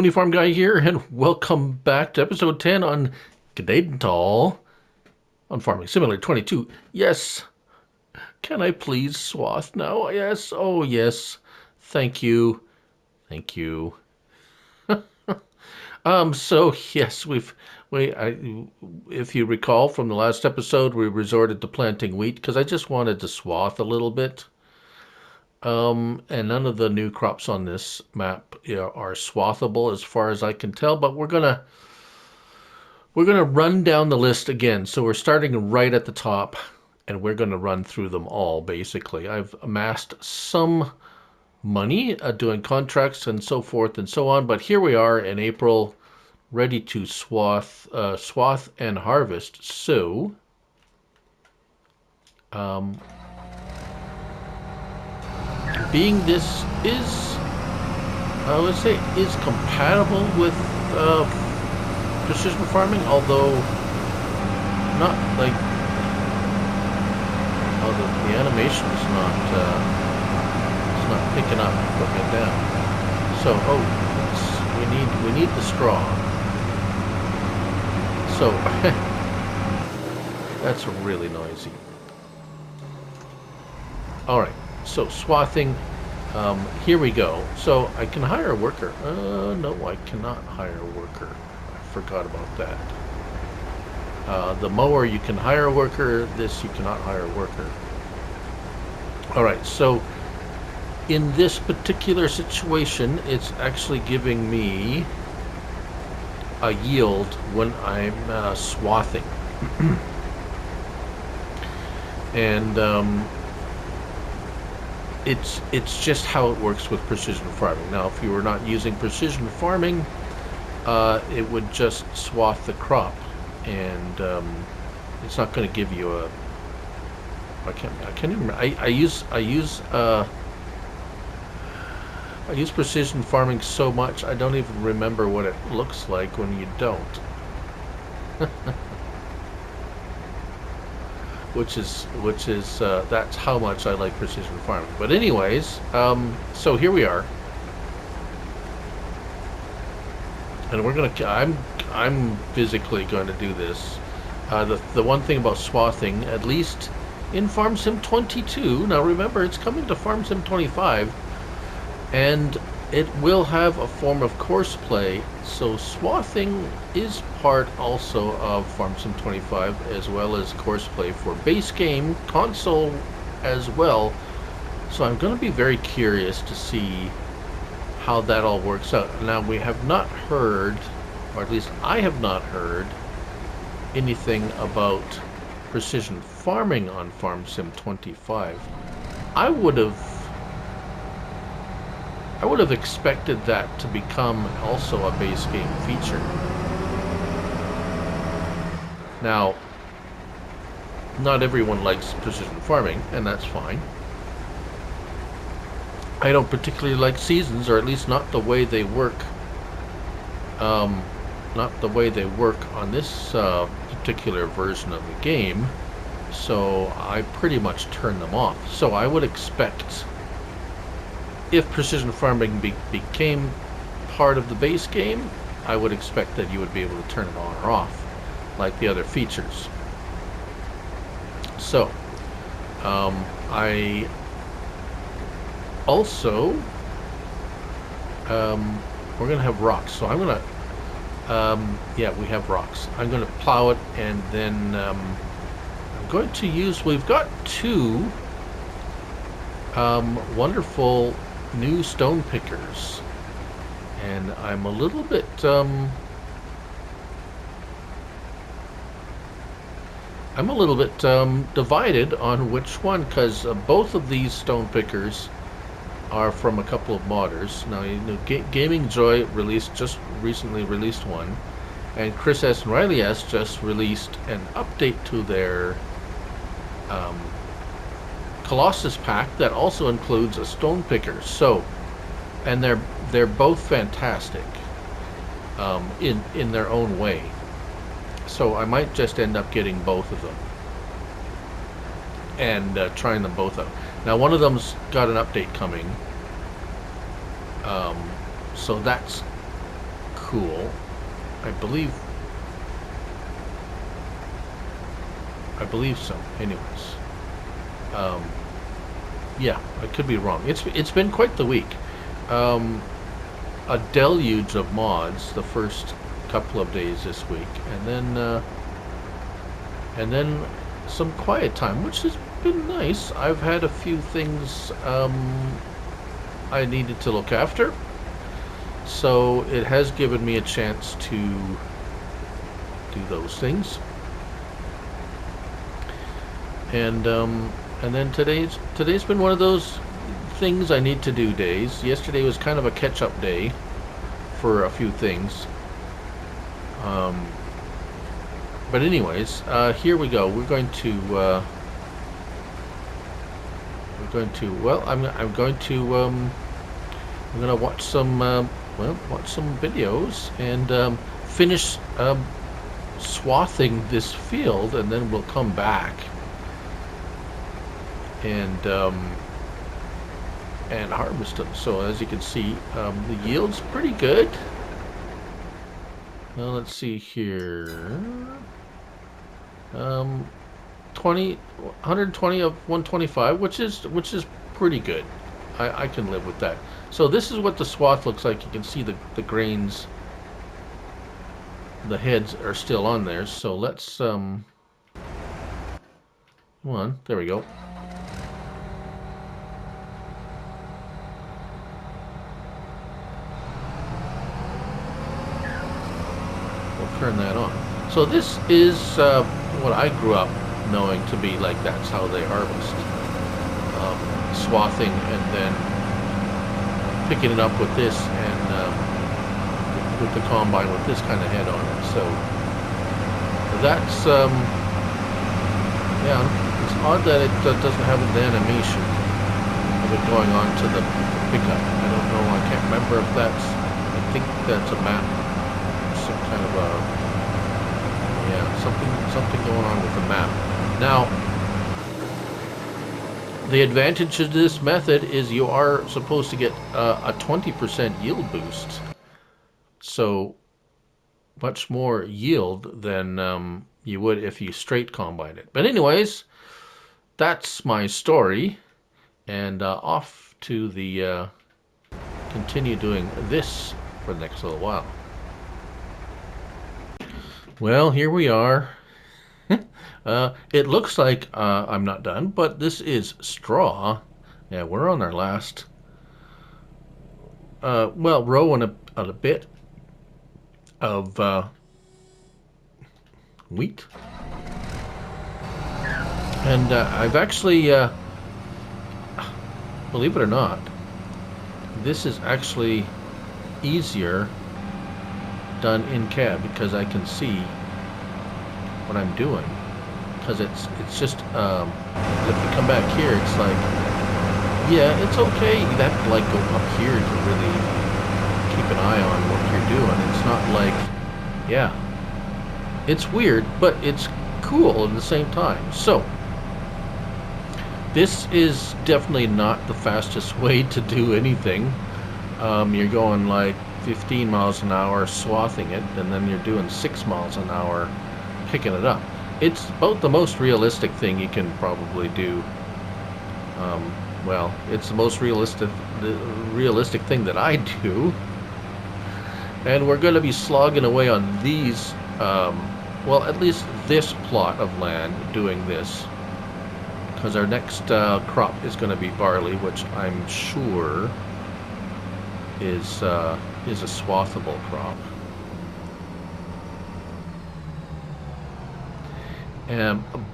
Pony Farm Guy here, and welcome back to episode 10 on Gnadenthal on Farming Simulator 22. Yes, can I please Swath now? Yes, oh yes, thank you, thank you. So yes, if you recall from the last episode, we resorted to planting wheat because I just wanted to swath a little bit. And none of the new crops on this map are swathable as far as I can tell, but we're gonna run down the list again. So we're starting right at the top, and we're gonna run through them all. Basically, I've amassed some money doing contracts and so forth and so on. But here we are in April, ready to swath and harvest. So, um, being this is, let's say, is compatible with precision farming, although not like, oh, the animation is not it's not picking up and putting it down. So, oh, we need the straw. So that's really noisy. All right, so swathing. Here we go. So I can hire a worker. No, I cannot hire a worker. I forgot about that. The mower, you can hire a worker. This, you cannot hire a worker. All right, so in this particular situation, it's actually giving me a yield when I'm swathing. And it's just how it works with precision farming. Now, if you were not using precision farming, it would just swath the crop, and it's not going to give you a. I can't even remember. I use precision farming so much I don't even remember what it looks like when you don't. which is that's how much I like precision farming. But anyways, so here we are, and we're gonna. I'm physically going to do this. The one thing about swathing, at least in Farm Sim 22. Now remember, it's coming to Farm Sim 25, and it will have a form of course play. So swathing is part also of Farm Sim 25, as well as course play for base game, console as well. So I'm going to be very curious to see how that all works out. Now, we have not heard, or at least I have not heard, anything about precision farming on Farm Sim 25. I would have expected that to become also a base game feature. Now, not everyone likes precision farming, and that's fine. I don't particularly like seasons, or at least not the way they work. Not the way they work on this particular version of the game. So I pretty much turn them off. So I would expect, if precision farming became part of the base game, I would expect that you would be able to turn it on or off, like the other features. So, I also, we're going to have rocks. So I'm going to, yeah, we have rocks. I'm going to plow it, and then I'm going to use, we've got two wonderful new stone pickers, and I'm a little bit divided on which one, because both of these stone pickers are from a couple of modders. Now, you know, GMNGjoy just recently released one, and Chris S. and Riley S. just released an update to their Colossus pack that also includes a stone picker. So, and they're both fantastic in their own way. So I might just end up getting both of them and trying them both out. Now, one of them's got an update coming, so that's cool. I believe so. Anyways, yeah, I could be wrong. It's been quite the week. A deluge of mods the first couple of days this week, and then some quiet time, which has been nice. I've had a few things I needed to look after, so it has given me a chance to do those things. And then today's been one of those things I need to do days. Yesterday was kind of a catch-up day for a few things. But anyways, here we go. We're going to well, I'm going to watch some videos and finish swathing this field, and then we'll come back and harvest them. So as you can see, the yield's pretty good. Well, let's see here. 120 of 125, which is pretty good. I can live with that. So this is what the swath looks like. You can see the grains, the heads are still on there. So let's come on, there we go. We'll turn that on. So this is what I grew up knowing to be like, that's how they harvest. Swathing and then picking it up with this and with the combine with this kind of head on it. So that's yeah, it's odd that it doesn't have an animation of it going on to the pickup. I don't know, I can't remember if that's, I think that's a map, some kind of a, yeah, something going on with the map. Now, the advantage of this method is you are supposed to get a 20% yield boost. So much more yield than you would if you straight combine it. But anyways, that's my story, and off to the continue doing this for the next little while. Well, here we are. It looks like I'm not done, but this is straw. Yeah, we're on our last well, row and a bit of wheat. And I've actually, believe it or not, this is actually easier done in cab because I can see what I'm doing. Because it's just, if you come back here, it's like, yeah, it's okay. You have to like go up here to really keep an eye on what you're doing. It's not like, yeah, it's weird, but it's cool at the same time. So this is definitely not the fastest way to do anything. You're going like 15 miles an hour swathing it, and then you're doing 6 miles an hour picking it up. It's about the most realistic thing you can probably do. Well, it's the most realistic thing that I do. And we're going to be slogging away on these, well, at least this plot of land doing this. Because our next crop is going to be barley, which I'm sure is a swathable crop.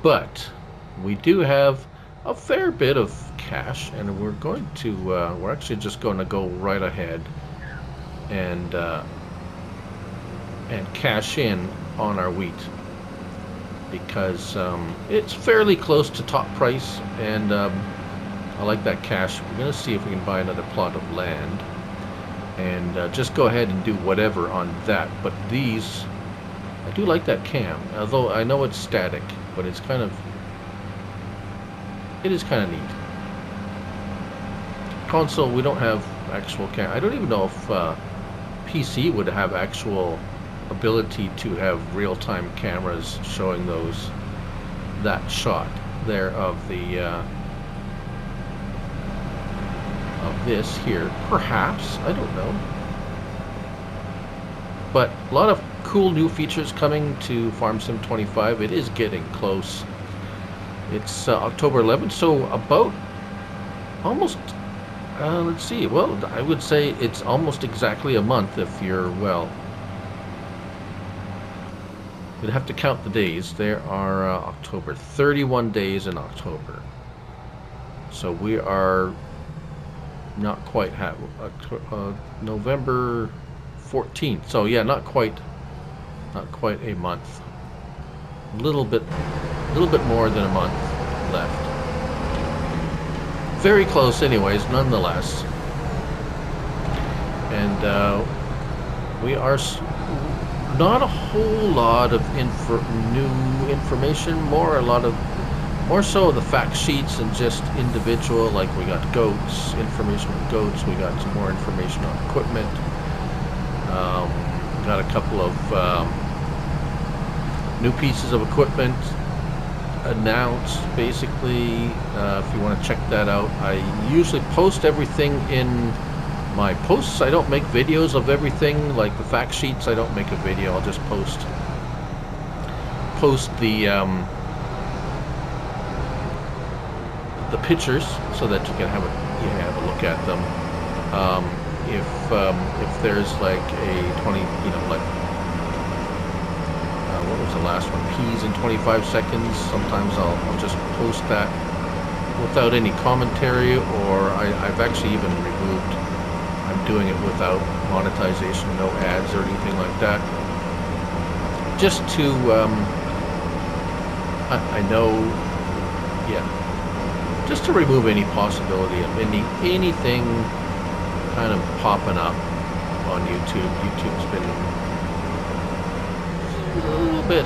But we do have a fair bit of cash, and we're going to we're actually just going to go right ahead and cash in on our wheat because it's fairly close to top price, and I like that cash. We're going to see if we can buy another plot of land and just go ahead and do whatever on that. But these, I do like that cam, although I know it's static, but it's kind of, it is kind of neat. Console, we don't have actual cam. I don't even know if PC would have actual ability to have real-time cameras showing that shot there of the of this here. Perhaps, I don't know. But a lot of cool new features coming to Farm Sim 25. It is getting close. It's October 11th, so about almost, let's see, well, I would say it's almost exactly a month if you're, well, you'd have to count the days. There are October, 31 days in October. So we are not quite November 14th. So yeah, not quite a month. A little bit more than a month left. Very close, anyways, nonetheless. And we are not a whole lot of new information. More so the fact sheets and just individual. Like we got goats, information on goats. We got some more information on equipment. Got a couple of new pieces of equipment announced, basically. If you want to check that out, I usually post everything in my posts. I don't make videos of everything, like the fact sheets. I don't make a video. I'll just post the pictures so that you can have a look at them. If there's like a 20, like what was the last one? Peas in 25 seconds. Sometimes I'll just post that without any commentary, or I've actually even removed. I'm doing it without monetization, no ads or anything like that. Just to, I know, yeah, just to remove any possibility of anything kind of popping up on YouTube. YouTube's been a little bit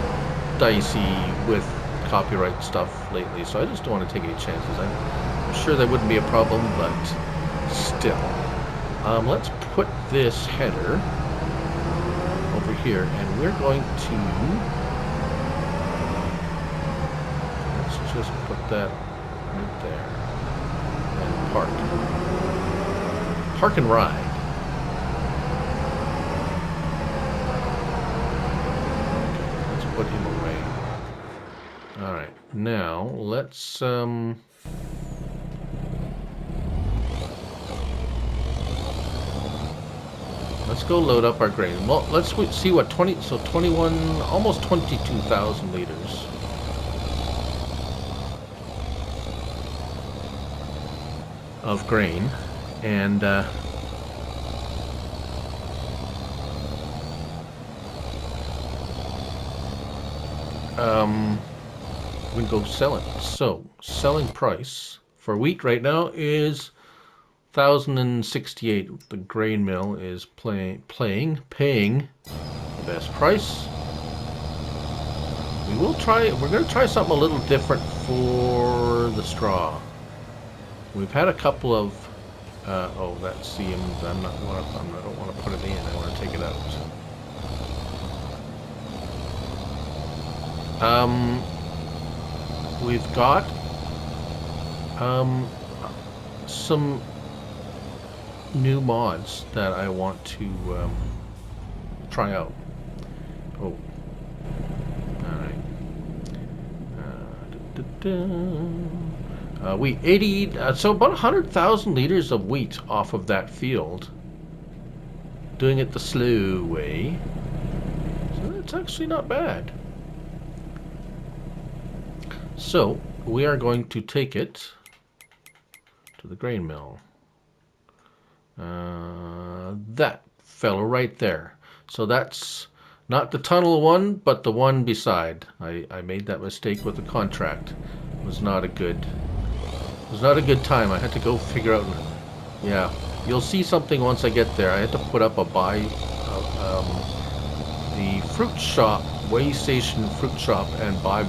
dicey with copyright stuff lately, so I just don't want to take any chances. I'm sure that wouldn't be a problem, but still. Let's put this header over here, and we're going to, let's just put that right there, and park and ride. Okay, let's put him away. Alright, now let's go load up our grain. Well, let's see what 21, almost 22,000 liters. Of grain, and we can go sell it. So selling price for wheat right now is 1,068. The grain mill is paying the best price. We're going to try something a little different for the straw. We've had a couple of oh, that seems, I don't want to put it in. I want to take it out. We've got some new mods that I want to try out. Oh, all right. Wheat, 80, so about 100,000 liters of wheat off of that field. Doing it the slow way. So that's actually not bad. So we are going to take it to the grain mill. That fellow right there. So that's not the tunnel one, but the one beside. I made that mistake with the contract. It was not a good time. I had to go figure out. Yeah, you'll see something once I get there. I had to put up a the fruit shop, way station fruit shop, and buy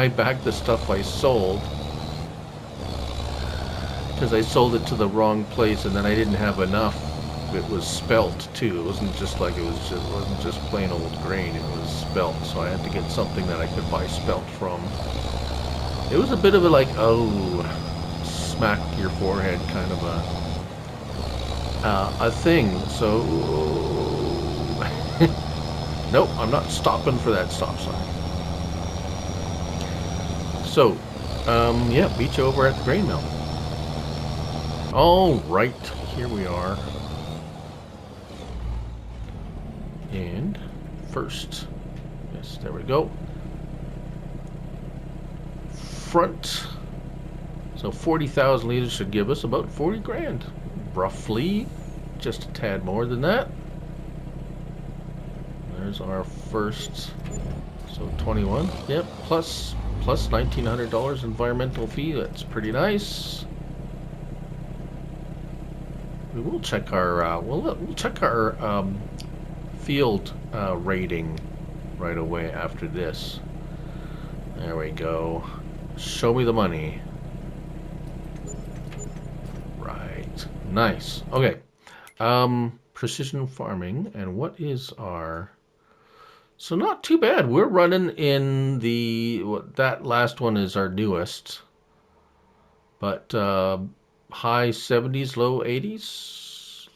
back the stuff I sold, because I sold it to the wrong place, and then I didn't have enough it was spelt too. It wasn't just like it wasn't just plain old grain. It was spelt, so I had to get something that I could buy spelt from. It was a bit of a like, oh, smack your forehead kind of a thing. So nope, I'm not stopping for that stop sign. So yeah, beat you over at the grain mill. All right, here we are. And first, yes, there we go. Front. So 40,000 liters should give us about 40 grand. Roughly, just a tad more than that. There's our first, so 21. Yep, plus $1,900 environmental fee. That's pretty nice. We will check our we'll check our field rating right away after this. There we go. Show me the money. Right. Nice. Okay. Precision farming, and what is our... So not too bad. We're running in the... that last one is our newest. But high 70s, low 80s.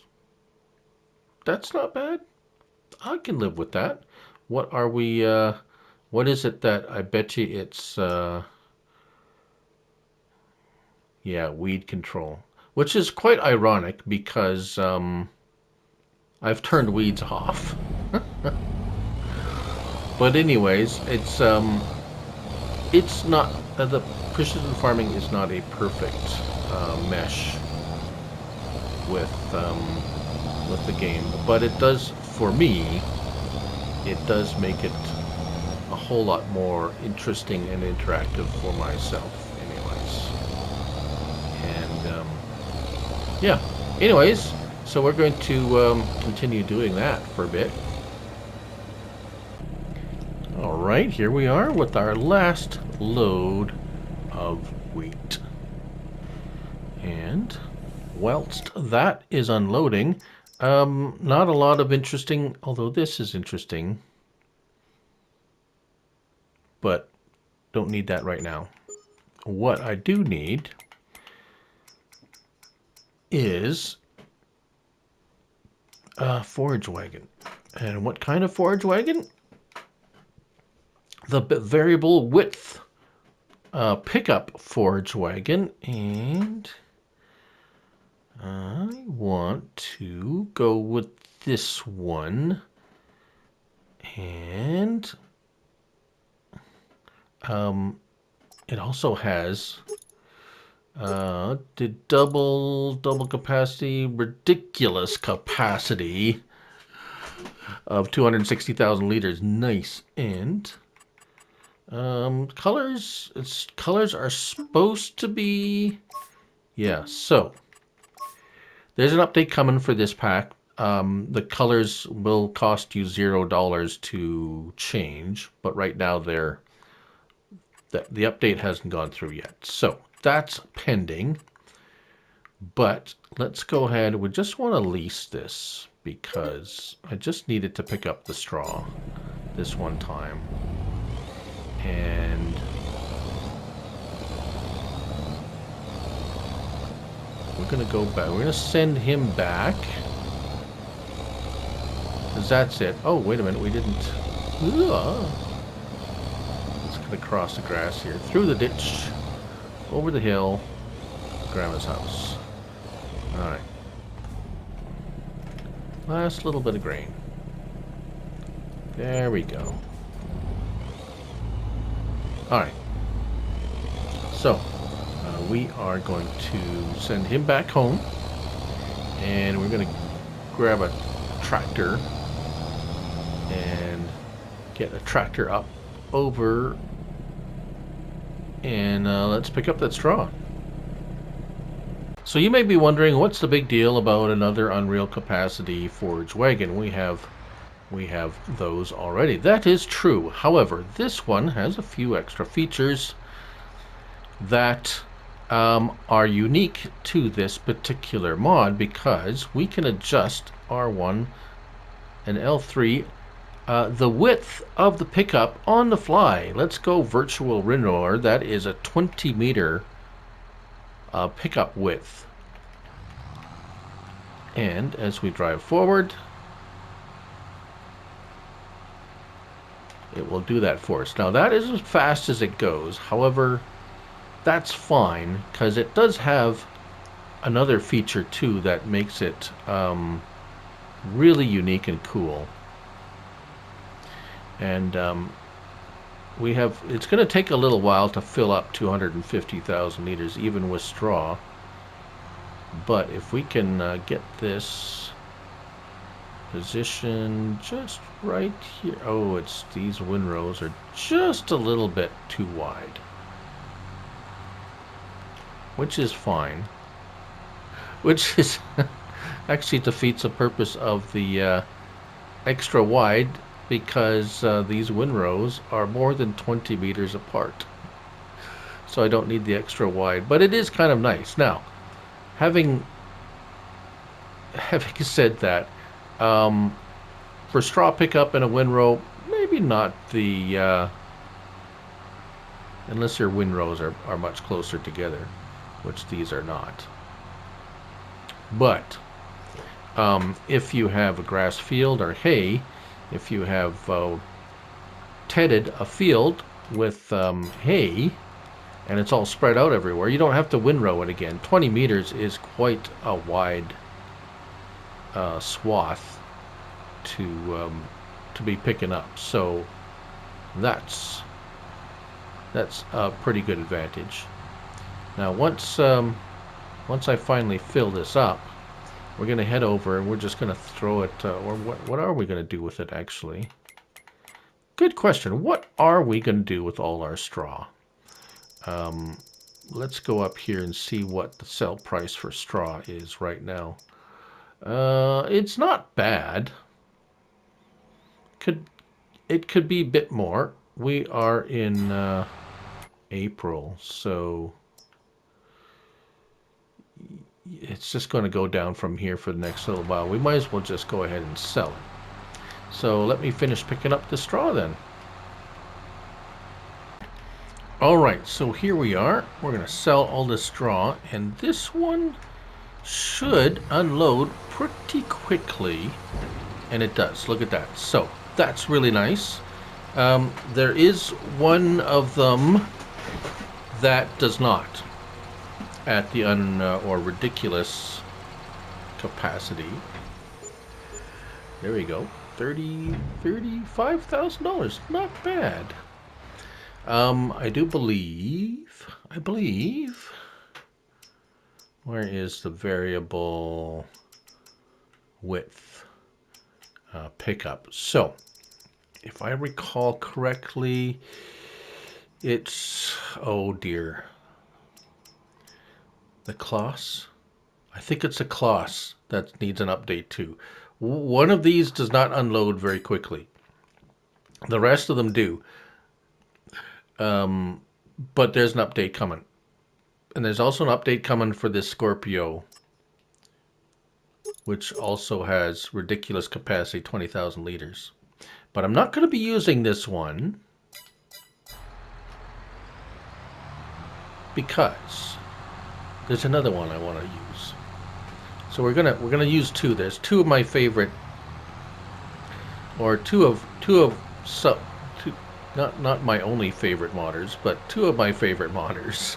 That's not bad. I can live with that. What are we... what is it that... I bet you it's... yeah, weed control. Which is quite ironic because I've turned weeds off. But anyways, it's not... the precision farming is not a perfect mesh with the game. But it does, for me, it does make it a whole lot more interesting and interactive for myself. Yeah, anyways, so we're going to continue doing that for a bit. Alright, here we are with our last load of wheat. And whilst that is unloading, not a lot of interesting, although this is interesting, but don't need that right now. What I do need is a forage wagon. And what kind of forage wagon? The variable width pickup forage wagon. And I want to go with this one. And it also has the double capacity, ridiculous capacity of 260,000 liters. Nice. And colors are supposed to be, yeah, so there's an update coming for this pack. The colors will cost you $0 to change, but right now the update hasn't gone through yet. So that's pending, but let's go ahead. We just want to lease this because I just needed to pick up the straw this one time. And we're going to go back. We're going to send him back. Because that's it. Oh, wait a minute. We didn't. Let's going to cross the grass here. Through the ditch. Over the hill, Grandma's house. Alright. Last little bit of grain. There we go. Alright. So, we are going to send him back home. And we're going to grab a tractor. And get a tractor up over... And let's pick up that straw. So you may be wondering, what's the big deal about another Unreal Capacity forage wagon? We have those already. That is true. However, this one has a few extra features that are unique to this particular mod because we can adjust R1 and L3 the width of the pickup on the fly. Let's go virtual windrower. That is a 20 meter pickup width. And as we drive forward, it will do that for us. Now that is as fast as it goes. However, that's fine because it does have another feature too that makes it really unique and cool. And we have, it's going to take a little while to fill up 250,000 liters even with straw. But if we can get this position just right here. Oh, it's, these windrows are just a little bit too wide, which is fine, which is actually defeats the purpose of the extra wide, because these windrows are more than 20 meters apart, so I don't need the extra wide. But it is kind of nice. Now, having said that, for straw pickup in a windrow, maybe not the unless your windrows are much closer together, which these are not. But if you have a grass field or hay, if you have tedded a field with hay and it's all spread out everywhere, you don't have to windrow it again. 20 meters is quite a wide swath to be picking up, so that's a pretty good advantage. Now once I finally fill this up, we're going to head over and we're just going to throw it, or what are we going to do with it actually? Good question. What are we going to do with all our straw? Let's go up here and see what the sell price for straw is right now. It's not bad. It could be a bit more. We are in April, so it's just going to go down from here for the next little while. We might as well just go ahead and sell it. So let me finish picking up the straw then. Alright, so here we are. We're going to sell all this straw, and this one should unload pretty quickly. And it does. Look at that. So that's really nice. There is one of them that does not, at the or ridiculous capacity. There we go. $35,000. Not bad. I believe, where is the variable width pickup? So, if I recall correctly, it's, oh dear, the Colossus. I think it's a Colossus that needs an update too. One of these does not unload very quickly. The rest of them do. But there's an update coming. And there's also an update coming for this Scorpio, which also has ridiculous capacity, 20,000 liters. But I'm not going to be using this one because there's another one I want to use. So we're gonna use two. There's two of my favorite, or not my only favorite modders, but two of my favorite modders.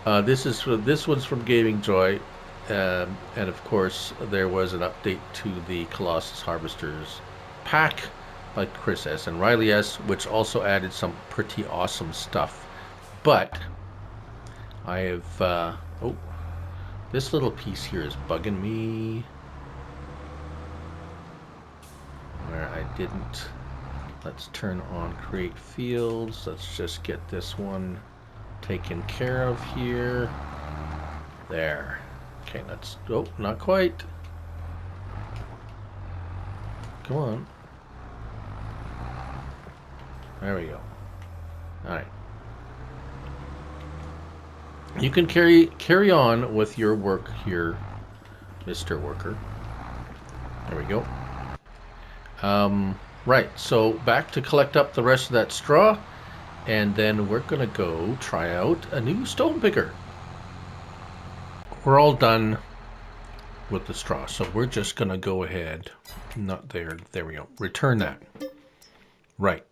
This one's from GMNGjoy, and of course there was an update to the Colossus Harvesters pack by Chris S. and Riley S., which also added some pretty awesome stuff. But I have oh, this little piece here is bugging me, where I didn't. Let's turn on create fields. Let's just get this one taken care of here. There. Okay, let's, oh, not quite. Come on. There we go. Alright. You can carry on with your work here, Mr. Worker. There we go. Right, so back to collect up the rest of that straw, and then we're going to go try out a new stone picker. We're all done with the straw, so we're just going to go ahead. Not there. There we go. Return that. Right.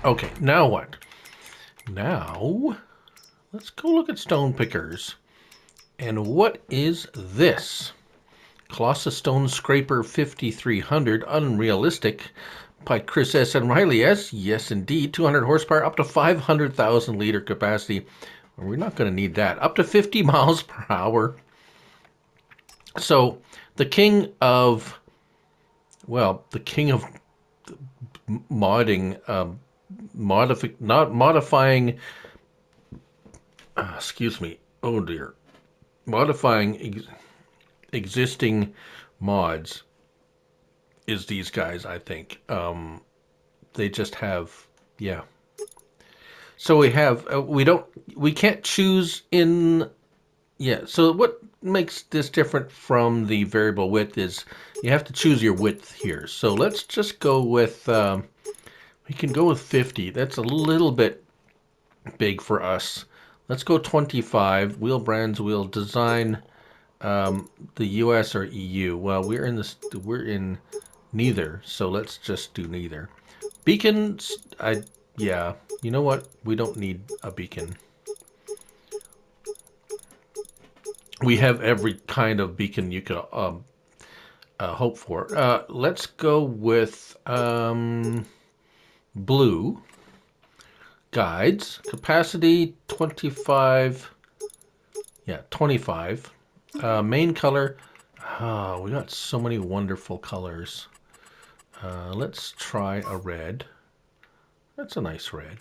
Okay, now what? Now, let's go look at stone pickers. And what is this? Colossus Stone Scraper 5300, unrealistic, by Chris S. and Riley S. Yes, indeed. 200 horsepower, up to 500,000 liter capacity. We're not going to need that. Up to 50 miles per hour. So, the king of modding, not modifying, excuse me, oh dear, modifying existing mods is these guys, I think. They just have, yeah. So we have, we can't choose in, yeah. So what makes this different from the variable width is you have to choose your width here. So let's just go with, we can go with 50. That's a little bit big for us. Let's go 25. Wheel brands, wheel design, the US or EU. Well, we're in neither, so let's just do neither. Beacons, yeah, you know what? We don't need a beacon. We have every kind of beacon you could hope for. Let's go with blue. Guides, capacity 25. Yeah, 25. Main color. Oh, we got so many wonderful colors. Let's try a red. That's a nice red.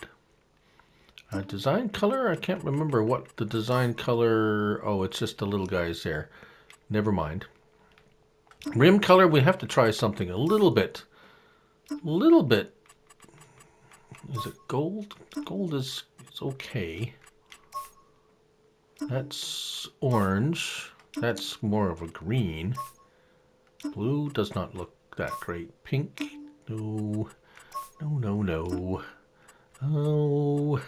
Design color? I can't remember what the design color... Oh, it's just the little guys there. Never mind. Rim color, we have to try something a little bit. Is it gold? Gold is okay. That's orange. That's more of a green. Blue does not look that great. Pink? No. No. Oh.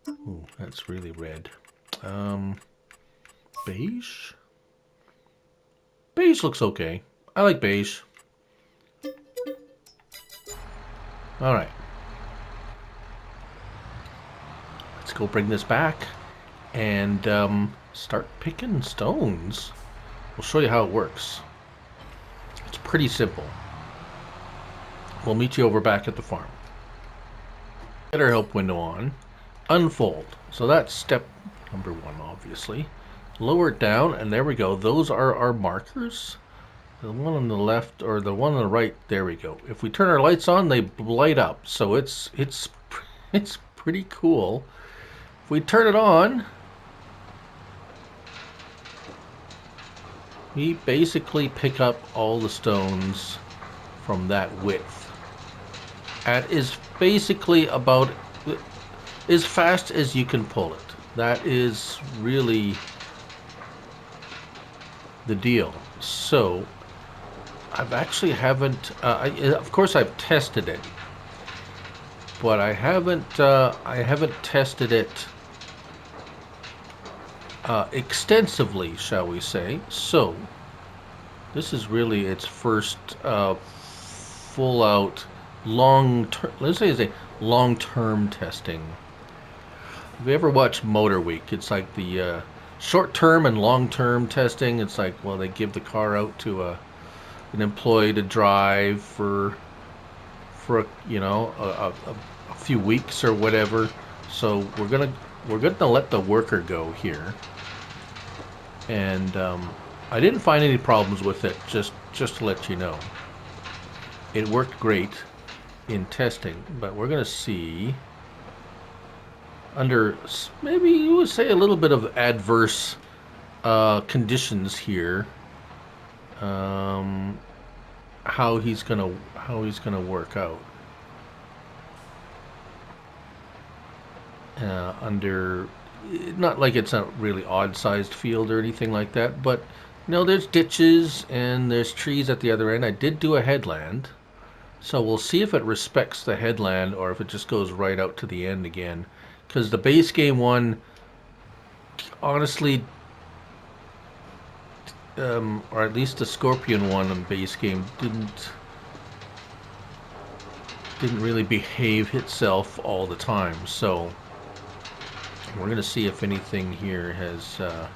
Ooh, that's really red. Beige? Beige looks okay. I like beige. Alright. Let's go bring this back and start picking stones. We'll show you how it works. It's pretty simple. We'll meet you over back at the farm. Get our help window on. Unfold. So that's step number 1, obviously. Lower it down, and there we go. Those are our markers. The one on the left, or the one on the right, there we go. If we turn our lights on, they light up. So it's pretty cool. If we turn it on, we basically pick up all the stones from that width. That is basically about as fast as you can pull it. That is really the deal. So I've actually haven't, of course I've tested it, but I haven't tested it extensively, shall we say. So this is really its first full out long-term, let's say it's a long-term testing. Have you ever watched Motor Week? It's like the short-term and long-term testing. It's like, well, they give the car out to an employee to drive for a few weeks or whatever. So we're gonna let the worker go here, and I didn't find any problems with it. Just to let you know, it worked great in testing. But we're gonna see under maybe you would say a little bit of adverse conditions here. How he's gonna work out. under, not like it's a really odd-sized field or anything like that, but there's ditches and there's trees at the other end. I did do a headland, so we'll see if it respects the headland or if it just goes right out to the end again. Because the base game one, honestly, or at least the Scorpion one in base game didn't really behave itself all the time. So we're going to see if anything here has... oh,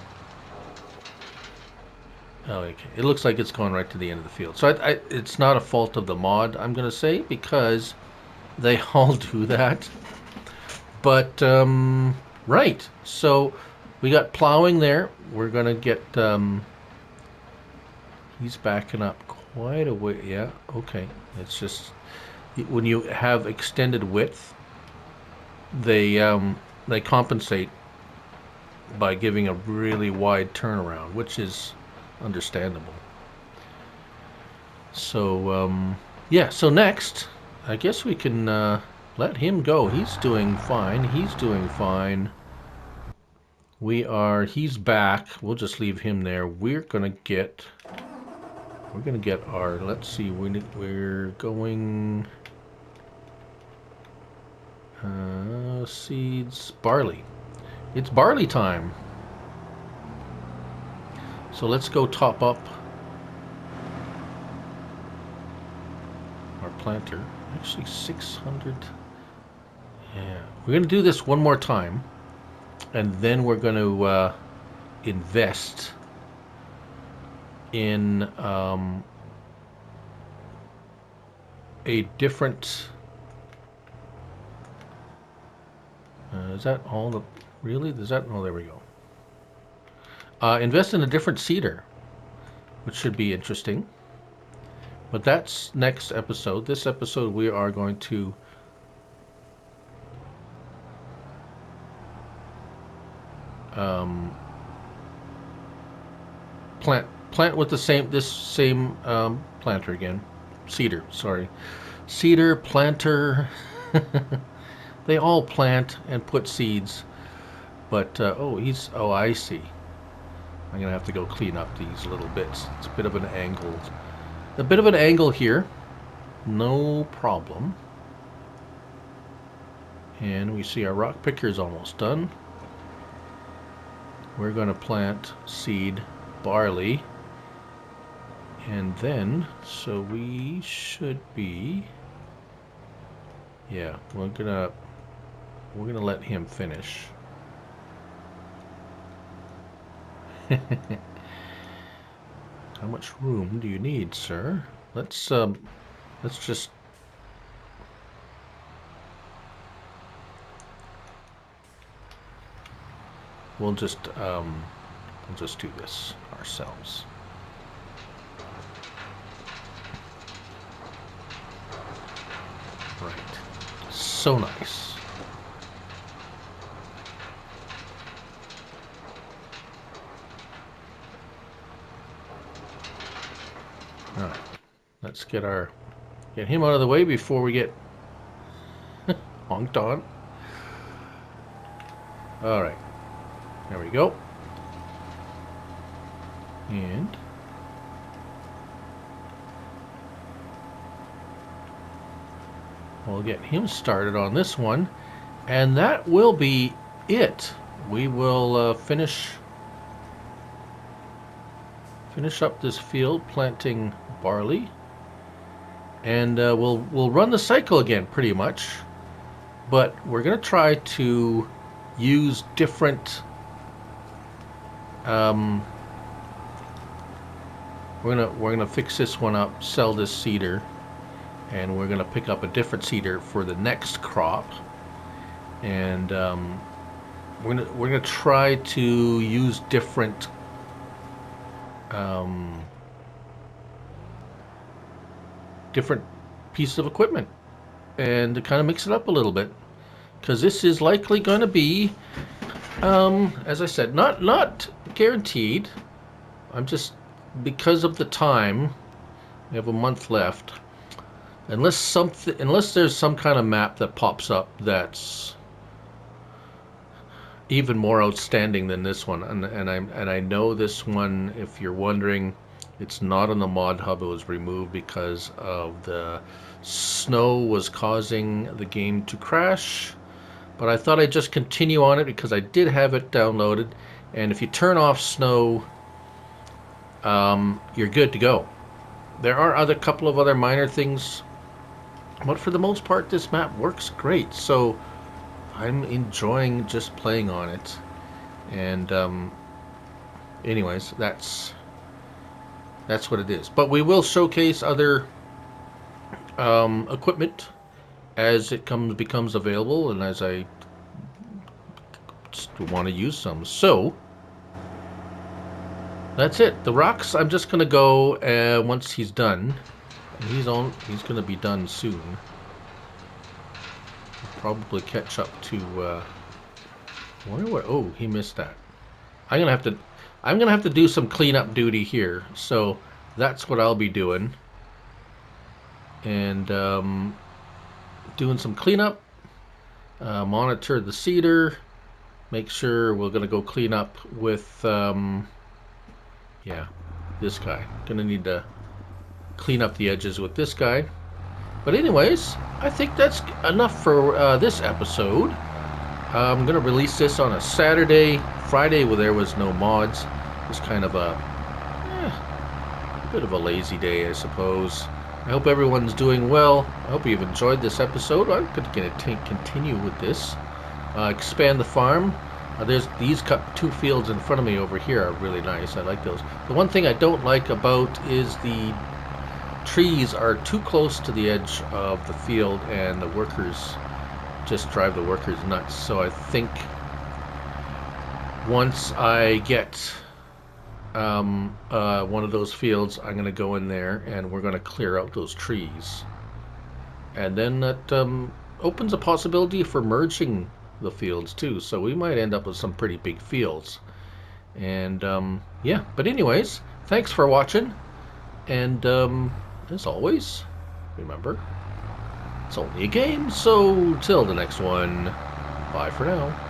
okay. It looks like it's going right to the end of the field. So it's not a fault of the mod, I'm going to say, because they all do that. But, right. So we got plowing there. We're going to get... he's backing up quite a way. Yeah, okay. It's just... when you have extended width, they compensate by giving a really wide turnaround, which is understandable. So yeah, so next I guess we can let him go. He's doing fine. He's back. We'll just leave him there. We're gonna get our, let's see, we're going seeds, barley. It's barley time. So let's go top up our planter. Actually 600. Yeah. We're going to do this one more time. And then we're going to invest in a different... is that all the... Really? Is that... Oh, there we go. Invest in a different seeder, which should be interesting. But that's next episode. This episode we are going to plant with this same planter again. Seeder, sorry. Seeder, planter. They all plant and put seeds. But oh, I see. I'm going to have to go clean up these little bits. It's a bit of an angle. A bit of an angle here. No problem. And we see our rock picker is almost done. We're going to plant seed barley. And then, so we should be... Yeah, we're gonna let him finish. How much room do you need, sir? Let's just... We'll just do this ourselves. Right. So nice. All right. Let's get him out of the way before we get honked on. All right. There we go. And we'll get him started on this one, and that will be it. We will finish up this field planting barley, and we'll run the cycle again pretty much, but we're gonna try to use different we're gonna fix this one up, sell this seeder, and we're gonna pick up a different seeder for the next crop, and we're gonna try to use different pieces of equipment and to kind of mix it up a little bit, because this is likely going to be, as I said, not guaranteed. I'm just, because of the time, we have a month left. Unless there's some kind of map that pops up that's even more outstanding than this one. And I know this one, if you're wondering, it's not on the mod hub. It was removed because of the snow was causing the game to crash. But I thought I'd just continue on it because I did have it downloaded. And if you turn off snow, you're good to go. There are a couple of other minor things, but for the most part, this map works great. So I'm enjoying just playing on it. And anyways, that's what it is. But we will showcase other equipment as it becomes available, and as I just want to use some. So that's it. The rocks, I'm just gonna go once he's done. And he's gonna be done soon. Probably catch up to. I wonder where. Oh, he missed that. I'm gonna have to do some cleanup duty here. So that's what I'll be doing. And doing some cleanup. Monitor the cedar. Make sure we're gonna go clean up with. Yeah, this guy. Gonna need to clean up the edges with this guy. But anyways, I think that's enough for this episode. I'm gonna release this on a Saturday. Friday, well, there was no mods. It was kind of a bit of a lazy day, I suppose. I hope everyone's doing well. I hope you've enjoyed this episode. I'm going to continue with this. Expand the farm. There's these two fields in front of me over here are really nice. I like those. The one thing I don't like about is the trees are too close to the edge of the field, and the workers just drive the workers nuts. So I think once I get one of those fields, I'm going to go in there and we're going to clear out those trees. And then that opens a possibility for merging the fields too. So we might end up with some pretty big fields. And yeah, but anyways, thanks for watching. And as always, remember, it's only a game. So till the next one, bye for now.